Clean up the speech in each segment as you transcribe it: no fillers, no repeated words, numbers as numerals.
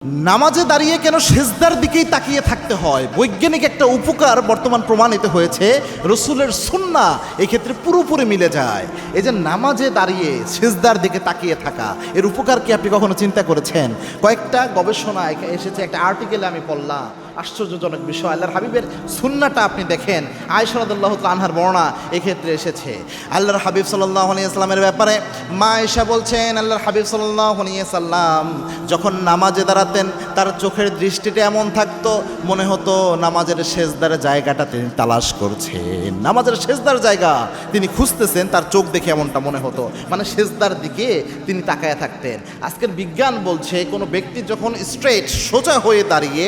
নামাজে দাঁড়িয়ে কেন সেজদার দিকেই তাকিয়ে থাকতে হয়? বৈজ্ঞানিক একটা উপকার বর্তমান প্রমাণিত হয়েছে, রসুলের সুন্নাহ এক্ষেত্রে পুরোপুরি মিলে যায়। এই যে নামাজে দাঁড়িয়ে সেজদার দিকে তাকিয়ে থাকা, এর উপকার কি আপনি কখনো চিন্তা করেছেন? কয়েকটা গবেষণা এসেছে, একটা আর্টিকেলে আমি পড়লাম, আশ্চর্যজনক বিষয়। আল্লাহর হাবিবের সুন্নাহটা আপনি দেখেন, আয়েশা রাদিয়াল্লাহু তাআলা আনহার বর্ণনা এক্ষেত্রে এসেছে। আল্লাহর হাবিব সাল্লাল্লাহু আলাইহি ওয়াসাল্লামের ব্যাপারে মা আয়েশা বলছেন, আল্লাহর হাবিব সাল্লাল্লাহু আলাইহি ওয়াসাল্লাম যখন নামাজে দাঁড়াতেন, তার চোখের দৃষ্টিটা এমন থাকতো, মনে হতো নামাজের সেজদার জায়গাটা তিনি তালাশ করছেন, নামাজের সেজদার জায়গা তিনি খুঁজতেছেন, তার চোখ দেখে এমনটা মনে হতো, মানে সেজদার দিকে তিনি তাকায় থাকতেন। আজকের বিজ্ঞান বলছে, কোনো ব্যক্তি যখন স্ট্রেট সোজা হয়ে দাঁড়িয়ে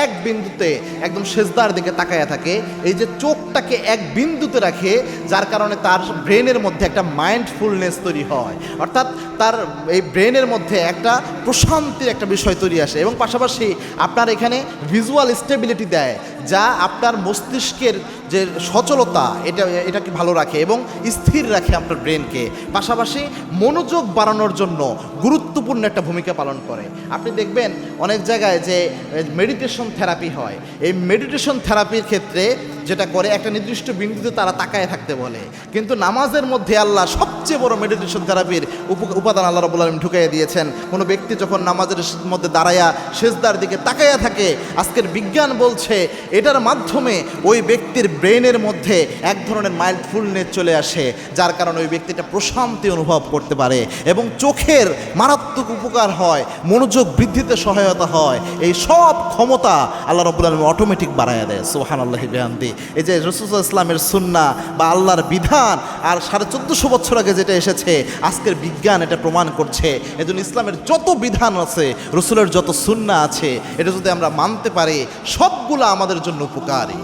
এক বিন্দুতে একদম সেজদার দিকে তাকায়া থাকে, এই যে চোখটাকে এক বিন্দুতে রাখে, যার কারণে তার ব্রেনের মধ্যে একটা মাইন্ডফুলনেস তৈরি হয়, অর্থাৎ তার এই ব্রেনের মধ্যে একটা প্রশান্তির একটা বিষয় তৈরি আসে, এবং পাশাপাশি আপনার এখানে ভিজুয়াল স্টেবিলিটি দেয়, যা আপনার মস্তিষ্কের যে সচলতা এটাকে ভালো রাখে এবং স্থির রাখে আপনার ব্রেনকে, পাশাপাশি মনোযোগ বাড়ানোর জন্য গুরুত্বপূর্ণ একটা ভূমিকা পালন করে। আপনি দেখবেন অনেক জায়গায় যে মেডিটেশন থেরাপি হয়, এই মেডিটেশন থেরাপির ক্ষেত্রে যেটা করে, একটা নির্দিষ্ট বিন্দুতে তারা তাকায় থাকতে বলে, কিন্তু নামাজের মধ্যে আল্লাহ সবচেয়ে বড় মেডিটেশন থেরাপির উপাদান আল্লাহ রাব্বুল আলামিন ঢুকাইয়া দিয়েছেন। কোনো ব্যক্তি যখন নামাজের মধ্যে দাঁড়ায়া সেজদার দিকে তাকাইয়া থাকে, আজকের বিজ্ঞান বলছে এটার মাধ্যমে ওই ব্যক্তির ব্রেনের মধ্যে এক ধরনের মাইন্ডফুলনেস চলে আসে, যার কারণে ওই ব্যক্তিটা প্রশান্তি অনুভব করতে পারে এবং চোখের মারাত্মক উপকার হয়, মনোযোগ বৃদ্ধিতে সহায়তা হয়। এই সব ক্ষমতা আল্লাহ রাব্বুল আলামিন অটোমেটিক বাড়াইয়া দেয়। সুবহানাল্লাহি বিহামদি। এই যে রাসূলুল্লাহ ইসলামের সুন্নাহ বা আল্লাহর বিধান, আর 1450 বছর আগে যেটা এসেছে, আজকের বিজ্ঞান এটা প্রমাণ করছে। এজন্য ইসলামের যত বিধান আছে, রসুলের যত সুন্নাহ আছে, এটা যদি আমরা মানতে পারি, সবগুলো আমাদের জন্য উপকারী।